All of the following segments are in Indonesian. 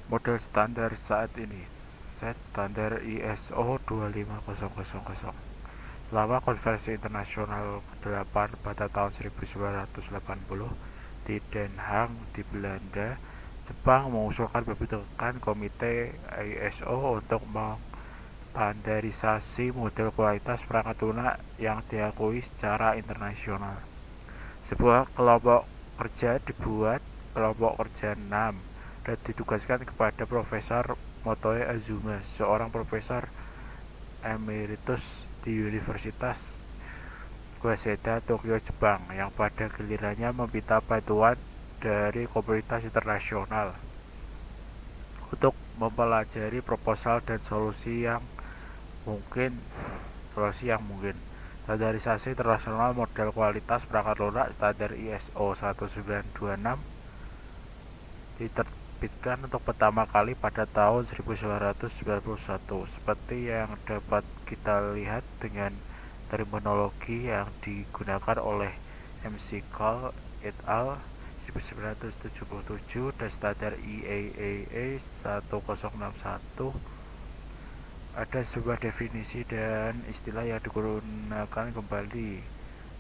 Model standar saat ini set standar ISO 25000. Selama konferensi internasional ke-8 pada tahun 1980 di Den Haag di Belanda, Jepang mengusulkan pembentukan komite ISO untuk mengstandarisasi model kualitas perangkat lunak yang diakui secara internasional. Sebuah kelompok kerja dibuat, kelompok kerja 6, dan ditugaskan kepada Profesor Motoe Azuma, seorang profesor emeritus di Universitas Waseda, Tokyo, Jepang, yang pada gilirannya meminta bantuan dari komunitas internasional untuk mempelajari proposal dan solusi yang mungkin. Standarisasi internasional model kualitas perangkat lunak standar ISO 1926 diterbitkan untuk pertama kali pada tahun 1991, seperti yang dapat kita lihat dengan terminologi yang digunakan oleh McCall et al. 1977 dan standar IAEA 1061. Ada sebuah definisi dan istilah yang digunakan kembali.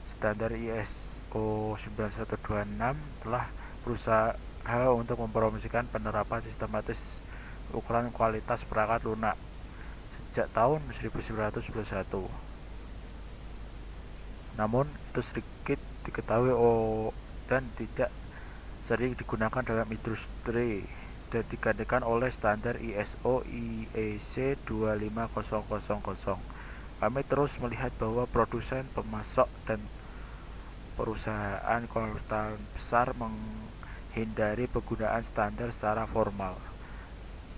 Standar ISO 9126 telah berusaha untuk mempromosikan penerapan sistematis ukuran kualitas perangkat lunak sejak tahun 1991. Namun itu sedikit diketahui dan tidak sering digunakan dalam industri dan digantikan oleh standar ISO IEC 25000. Kami terus melihat bahwa produsen, pemasok, dan perusahaan konsultan besar menghindari penggunaan standar secara formal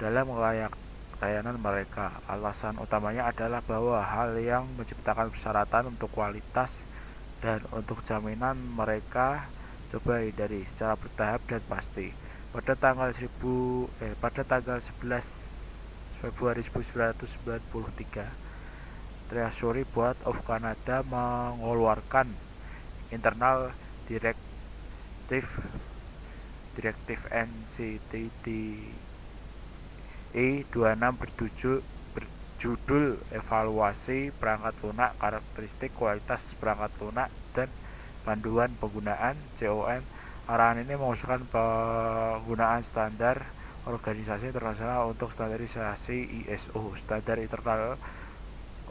dalam layanan mereka. Alasan utamanya adalah bahwa hal yang menciptakan persyaratan untuk kualitas dan untuk jaminan mereka coba hindari secara bertahap dan pasti. Pada tanggal 11 Februari 1993, Treasury Board of Canada mengeluarkan Internal Directive NCTE 26 berjudul Evaluasi Perangkat Lunak, Karakteristik Kualitas Perangkat Lunak, dan Panduan Penggunaan (CON). Arahan ini mengusulkan penggunaan standar Organisasi Internasional untuk Standarisasi ISO, standar internal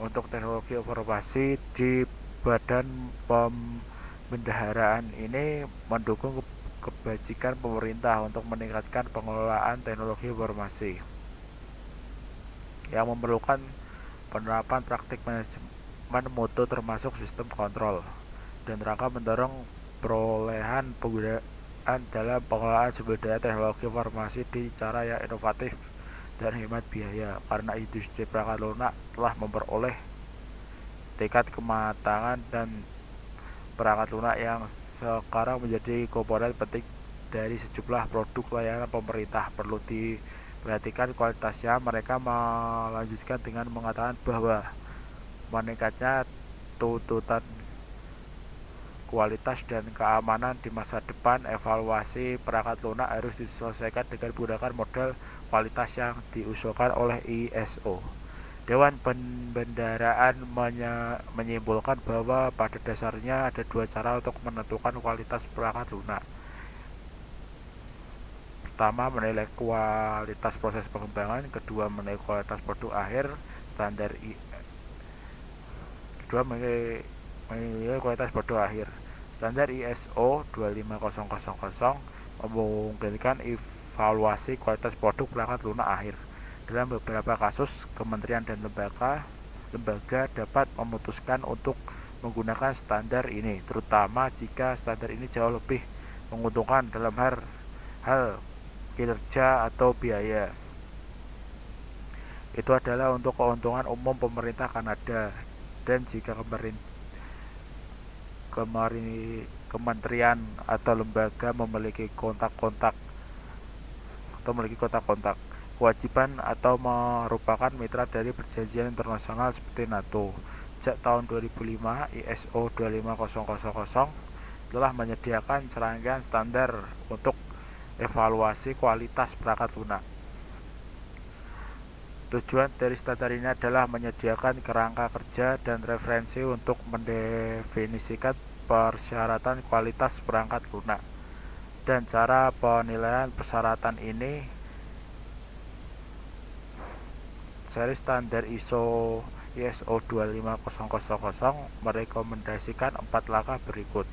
untuk teknologi informasi di Badan Pembendaharaan ini mendukung kebajikan pemerintah untuk meningkatkan pengelolaan teknologi informasi yang memerlukan penerapan praktik manajemen mutu termasuk sistem kontrol, dan rangka mendorong perolehan penggunaan dalam pengelolaan sumber daya teknologi informasi di cara yang inovatif dan hemat biaya, karena industri perangkat lunak telah memperoleh tingkat kematangan dan perangkat lunak yang sekarang menjadi komponen penting dari sejumlah produk layanan pemerintah. Perlu diperhatikan kualitasnya. Mereka melanjutkan dengan mengatakan bahwa meningkatnya tuntutan kualitas dan keamanan di masa depan, evaluasi perangkat lunak harus diselesaikan dengan menggunakan model kualitas yang diusulkan oleh ISO. Dewan Pembendaharaan menyimpulkan bahwa pada dasarnya ada dua cara untuk menentukan kualitas perangkat lunak. Pertama, menilai kualitas proses pengembangan. Kedua, menilai kualitas produk akhir. Kedua, menilai kualitas produk akhir. Standar ISO 25000 memungkinkan evaluasi kualitas produk perangkat lunak akhir. Dalam beberapa kasus, kementerian dan lembaga dapat memutuskan untuk menggunakan standar ini, terutama jika standar ini jauh lebih menguntungkan dalam hal kinerja atau biaya. Itu adalah untuk keuntungan umum pemerintah Kanada, dan jika kementerian atau lembaga memiliki kontak-kontak kewajiban atau merupakan mitra dari perjanjian internasional seperti NATO. Sejak tahun 2005, ISO 25000 telah menyediakan serangkaian standar untuk evaluasi kualitas perangkat lunak. Tujuan dari standar ini adalah menyediakan kerangka kerja dan referensi untuk mendefinisikan persyaratan kualitas perangkat lunak, dan cara penilaian persyaratan ini. Seri standar ISO 25000 merekomendasikan 4 langkah berikut: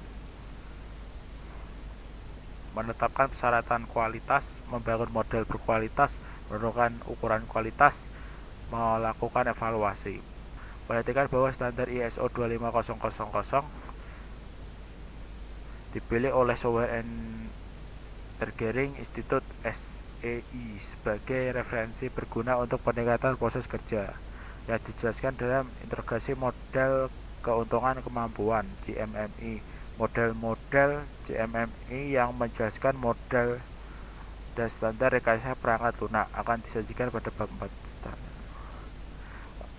menetapkan persyaratan kualitas, membangun model berkualitas, menentukan ukuran kualitas, melakukan evaluasi. Perhatikan bahwa standar ISO 25000 dipilih oleh Software Engineering Institute (SEI) sebagai referensi berguna untuk peningkatan proses kerja, yang dijelaskan dalam integrasi model keuntungan kemampuan (JMMI). Model-model JMMI yang menjelaskan model dan standar rekayasa perangkat lunak akan disajikan pada bab 4.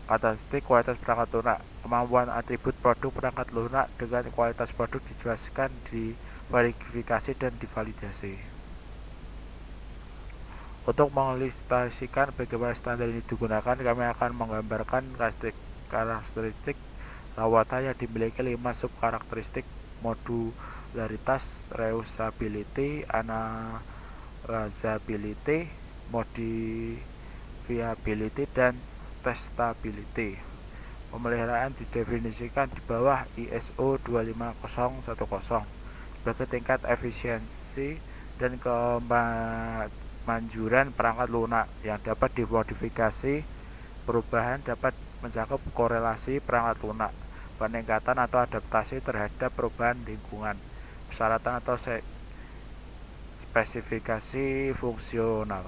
Karakteristik kualitas perangkat lunak. Kemampuan atribut produk perangkat lunak dengan kualitas produk dijelaskan, diverifikasi, dan divalidasi. Untuk mengilustrasikan bagaimana standar ini digunakan, kami akan menggambarkan karakteristik rawatan yang dimiliki 5 subkarakteristik: modularitas, reusability, analizability, modifiability, dan testability. Pemeliharaan didefinisikan di bawah ISO 25010 sebagai tingkat efisiensi dan kemanjuran perangkat lunak yang dapat dimodifikasi. Perubahan dapat mencakup korelasi perangkat lunak, peningkatan atau adaptasi terhadap perubahan lingkungan, persyaratan atau spesifikasi fungsional.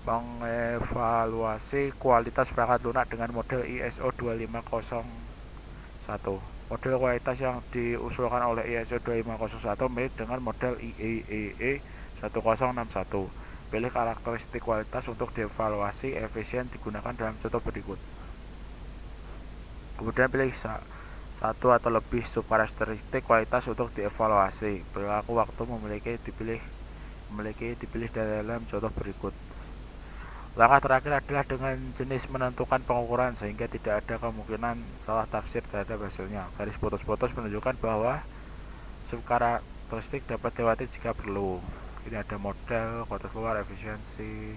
Mengevaluasi kualitas perangkat lunak dengan model ISO 25001. Model kualitas yang diusulkan oleh ISO 25001 mirip dengan model IEEE 1061. Pilih karakteristik kualitas untuk dievaluasi efisien digunakan dalam contoh berikut. Kemudian pilih satu atau lebih subkarakteristik kualitas untuk dievaluasi. Perilaku waktu memiliki dipilih dalam contoh berikut. Langkah terakhir adalah dengan jenis menentukan pengukuran sehingga tidak ada kemungkinan salah tafsir terhadap hasilnya. Garis putus-putus menunjukkan bahwa subkarakteristik dapat dilewati jika perlu. Ini ada model, kualitas luar, efisiensi,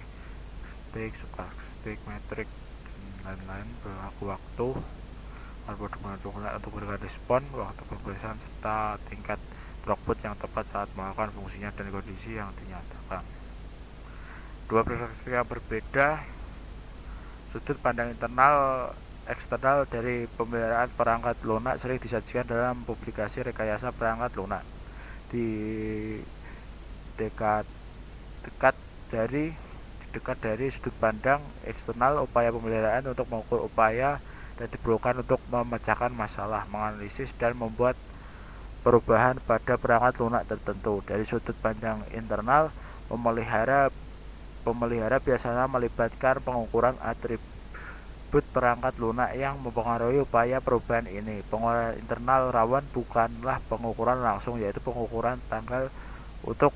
subkarakteristik, metrik, dan lain-lain. Perilaku waktu, produk menentukan untuk memberikan respon, waktu pemeriksaan, serta tingkat throughput yang tepat saat melakukan fungsinya dan kondisi yang dinyatakan. Dua perspektif yang berbeda, sudut pandang internal eksternal dari pemeliharaan perangkat lunak sering disajikan dalam publikasi rekayasa perangkat lunak. Di dekat dari sudut pandang eksternal, upaya pemeliharaan untuk mengukur upaya dan diperlukan untuk memecahkan masalah, menganalisis, dan membuat perubahan pada perangkat lunak tertentu. Dari sudut pandang internal, pemelihara biasanya melibatkan pengukuran atribut perangkat lunak yang mempengaruhi upaya perubahan ini. Pengukuran internal rawan bukanlah pengukuran langsung, yaitu pengukuran tanggal untuk